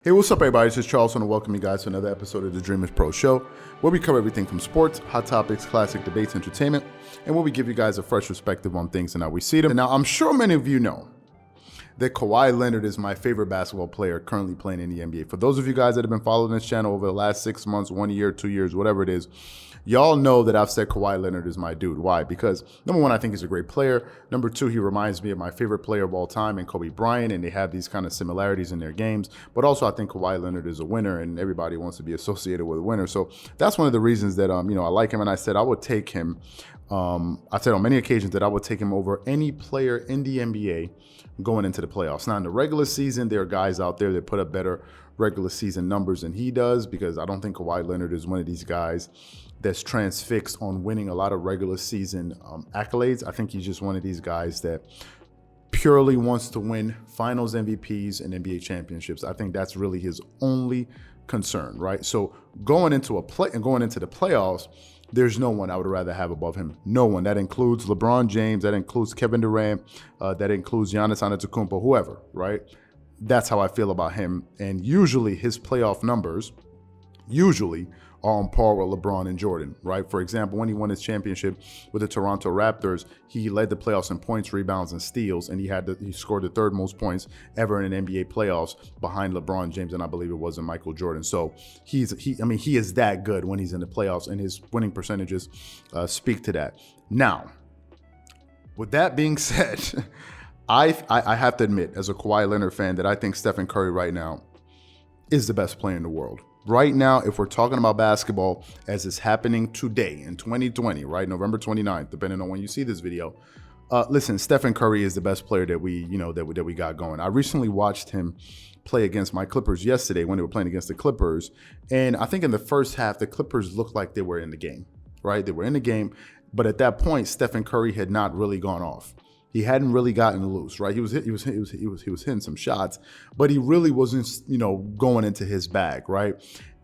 Hey, what's up, everybody? This is Charles, and I welcome you guys to another episode of the Dreamerspro Show, where we cover everything from sports, hot topics, classic debates, entertainment, and where we give you guys a fresh perspective on things and how we see them. And now, I'm sure many of you know that Kawhi Leonard is my favorite basketball player currently playing in the NBA. For those of you guys that have been following this channel over the last 6 months, 1 year, 2 years, whatever it is, y'all know that I've said Kawhi Leonard is my dude. Why? Because number one, I think he's a great player. Number two, he reminds me of my favorite player of all time in Kobe Bryant, and they have these kind of similarities in their games. But also, I think Kawhi Leonard is a winner, and everybody wants to be associated with a winner. So that's one of the reasons that I like him, and I said I would take him. I said on many occasions that I would take him over any player in the NBA going into the playoffs. Now, in the regular season, there are guys out there that put up better regular season numbers than he does, because I don't think Kawhi Leonard is one of these guys that's transfixed on winning a lot of regular season accolades. I think he's just one of these guys that purely wants to win finals MVPs and NBA championships. I think that's really his only concern, right? So going into the playoffs, there's no one I would rather have above him. No one. That includes LeBron James. That includes Kevin Durant. That includes Giannis Antetokounmpo, whoever, right? That's how I feel about him. And usually his playoff numbers are on par with LeBron and Jordan, right? For example, when he won his championship with the Toronto Raptors, he led the playoffs in points, rebounds, and steals, and he scored the third most points ever in an NBA playoffs behind LeBron James, and I believe it was in Michael Jordan. So he is that good when he's in the playoffs, and his winning percentages speak to that. Now, with that being said, I have to admit, as a Kawhi Leonard fan, that I think Stephen Curry right now is the best player in the world. Right now, if we're talking about basketball as is happening today in 2020, right, November 29th, depending on when you see this video, listen, Stephen Curry is the best player that we got going. I recently watched him play against my Clippers yesterday when they were playing against the Clippers, and I think in the first half, the Clippers looked like they were in the game, right? They were in the game, but at that point, Stephen Curry had not really gone off. He hadn't really gotten loose, right? He was hitting some shots, but he really wasn't, going into his bag, right?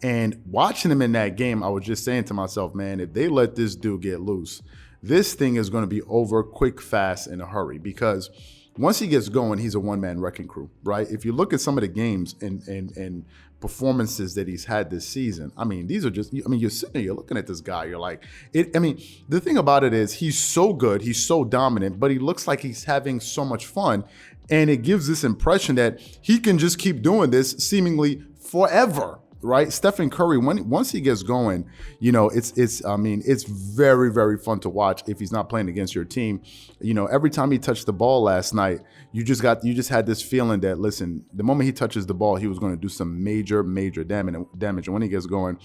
And watching him in that game, I was just saying to myself, man, if they let this dude get loose, this thing is going to be over quick, fast, in a hurry, because once he gets going, he's a one-man wrecking crew, right? If you look at some of the games and performances that he's had this season, these are just, you're sitting there, you're looking at this guy, you're like, the thing about it is he's so good, he's so dominant, but he looks like he's having so much fun, and it gives this impression that he can just keep doing this seemingly forever. Right, Stephen Curry, once he gets going, it's very, very fun to watch if he's not playing against your team. Every time he touched the ball last night, you just had this feeling that, listen, the moment he touches the ball, he was going to do some major, major damage. And when he gets going,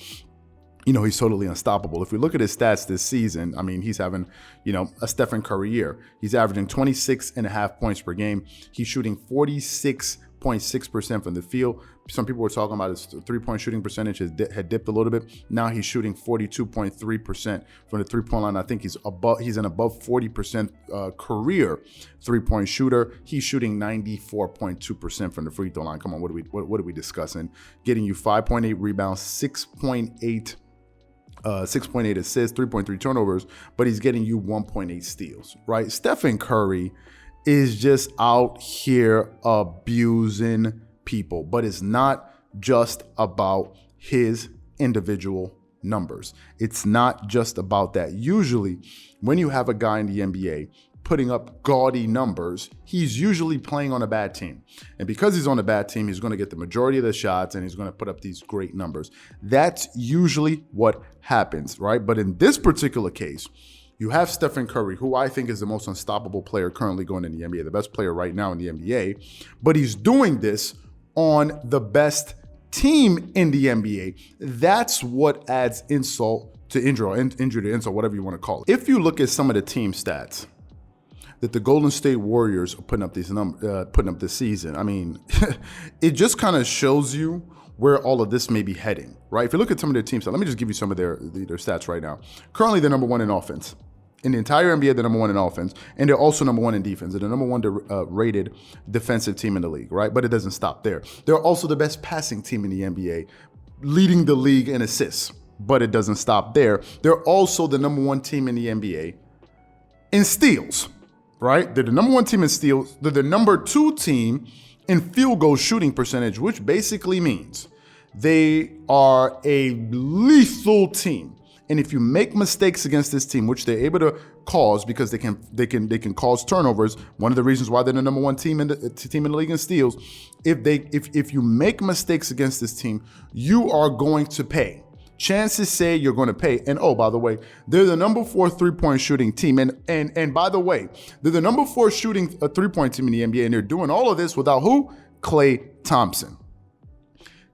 he's totally unstoppable. If we look at his stats this season, he's having, a Stephen Curry year. He's averaging 26.5 points per game. He's shooting 46.6% from the field. Some people were talking about his three-point shooting percentage had dipped a little bit. Now he's shooting 42.3% from the three-point line. I think he's an above 40% career three-point shooter. He's shooting 94.2% from the free throw line. Come on, what are we discussing? Getting you 5.8 rebounds, 6.8 assists, 3.3 turnovers, but he's getting you 1.8 steals, right? Stephen Curry is just out here abusing people, but it's not just about his individual numbers. It's not just about that. Usually, when you have a guy in the NBA putting up gaudy numbers, he's usually playing on a bad team. And because he's on a bad team, he's going to get the majority of the shots and he's going to put up these great numbers. That's usually what happens, right? But in this particular case, you have Stephen Curry, who I think is the most unstoppable player currently going in the NBA, the best player right now in the NBA, but he's doing this on the best team in the NBA. That's what adds insult to injury, or injury to insult, whatever you want to call it. If you look at some of the team stats that the Golden State Warriors are putting up this season, it just kind of shows you where all of this may be heading, right? If you look at some of their team stats, let me just give you some of their stats right now. Currently, they're number one in offense. In the entire NBA, they're number one in offense, and they're also number one in defense. They're the number one rated defensive team in the league, right? But it doesn't stop there. They're also the best passing team in the NBA, leading the league in assists, but it doesn't stop there. They're also the number one team in the NBA in steals, right? They're the number one team in steals. They're the number two team in field goal shooting percentage, which basically means they are a lethal team. And if you make mistakes against this team, which they're able to cause because they can cause turnovers, one of the reasons why they're the number one team in the league in steals, if you make mistakes against this team, you are going to pay. Chances say you're going to pay. And oh, by the way, they're the number 4 3-point shooting team. And by the way, they're the number 4 shooting a 3-point team in the NBA, and they're doing all of this without who? Klay Thompson.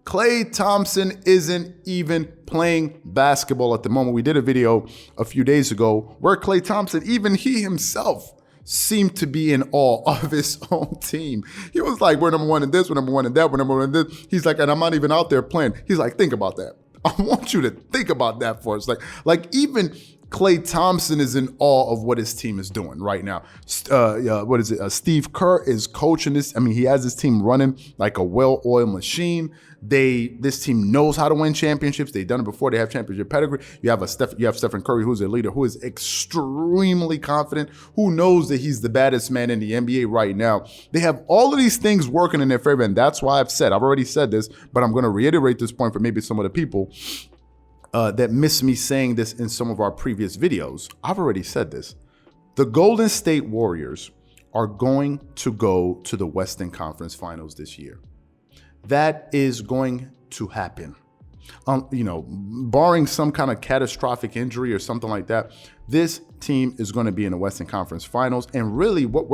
Klay Thompson isn't even playing basketball at the moment. We did a video a few days ago where Klay Thompson, even he himself, seemed to be in awe of his own team. He was like, we're number 1 in this, we're number 1 in that, we're number 1 in this. He's like, and I'm not even out there playing. He's like, think about that. I want you to think about that for us. Like even Klay Thompson is in awe of what his team is doing right now. Steve Kerr is coaching this. I mean, he has his team running like a well-oiled machine. This team knows how to win championships. They've done it before. They have championship pedigree. You have Stephen Curry, who's a leader, who is extremely confident, who knows that he's the baddest man in the NBA right now. They have all of these things working in their favor, and that's why I've already said this, but I'm going to reiterate this point for maybe some of the people that miss me saying this in some of our previous videos. I've already said this. The Golden State Warriors are going to go to the Western Conference Finals this year. That is going to happen. Barring some kind of catastrophic injury or something like that, this team is going to be in the Western Conference Finals. And really what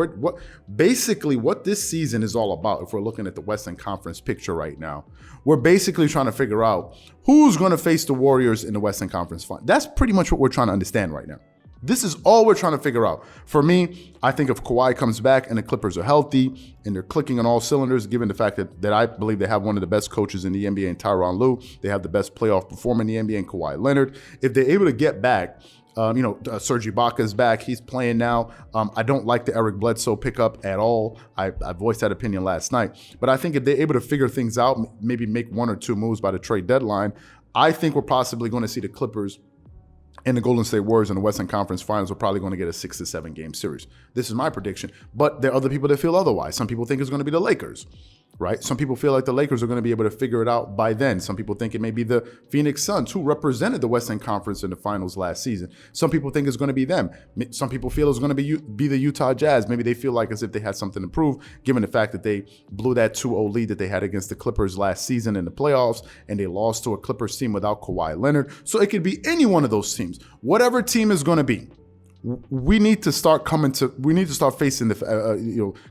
this season is all about, if we're looking at the Western Conference picture right now, we're basically trying to figure out who's going to face the Warriors in the Western Conference Finals. That's pretty much what we're trying to understand right now. This is all we're trying to figure out. For me, I think if Kawhi comes back and the Clippers are healthy and they're clicking on all cylinders, given the fact that I believe they have one of the best coaches in the NBA in Tyronn Lue, they have the best playoff performer in the NBA in Kawhi Leonard. If they're able to get back, Serge Ibaka's back. He's playing now. I don't like the Eric Bledsoe pickup at all. I voiced that opinion last night. But I think if they're able to figure things out, maybe make 1 or 2 moves by the trade deadline, I think we're possibly going to see the Clippers and the Golden State Warriors in the Western Conference Finals are probably going to get a 6 to 7 game series. This is my prediction. But there are other people that feel otherwise. Some people think it's going to be the Lakers, right? Some people feel like the Lakers are going to be able to figure it out by then. Some people think it may be the Phoenix Suns, who represented the Western Conference in the finals last season. Some people think it's going to be them. Some people feel it's going to be the Utah Jazz. Maybe they feel like as if they had something to prove, given the fact that they blew that 2-0 lead that they had against the Clippers last season in the playoffs, and they lost to a Clippers team without Kawhi Leonard. So it could be any one of those teams. Whatever team is going to be, we need to start facing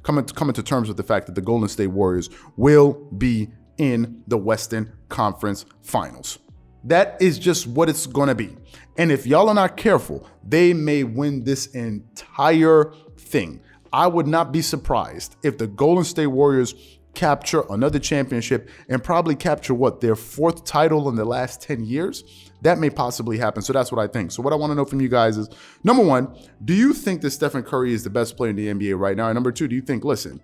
coming to terms with the fact that the Golden State Warriors will be in the Western Conference Finals. That is just what it's going to be. And if y'all are not careful, they may win this entire thing. I would not be surprised if the Golden State Warriors capture another championship and probably capture their 4th title in the last 10 years. That may possibly happen. So that's what I think. So what I want to know from you guys is, number 1, do you think that Stephen Curry is the best player in the NBA right now? And number 2, do you think, listen,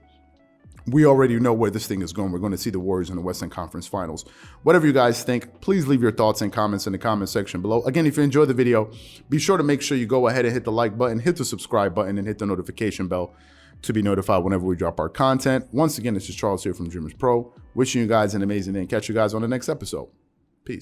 we already know where this thing is going. We're going to see the Warriors in the Western Conference Finals. Whatever you guys think, please leave your thoughts and comments in the comment section below. Again, if you enjoyed the video, be sure to make sure you go ahead and hit the like button, hit the subscribe button, and hit the notification bell to be notified whenever we drop our content. Once again, this is Charles here from Dreamerspro, wishing you guys an amazing day and catch you guys on the next episode.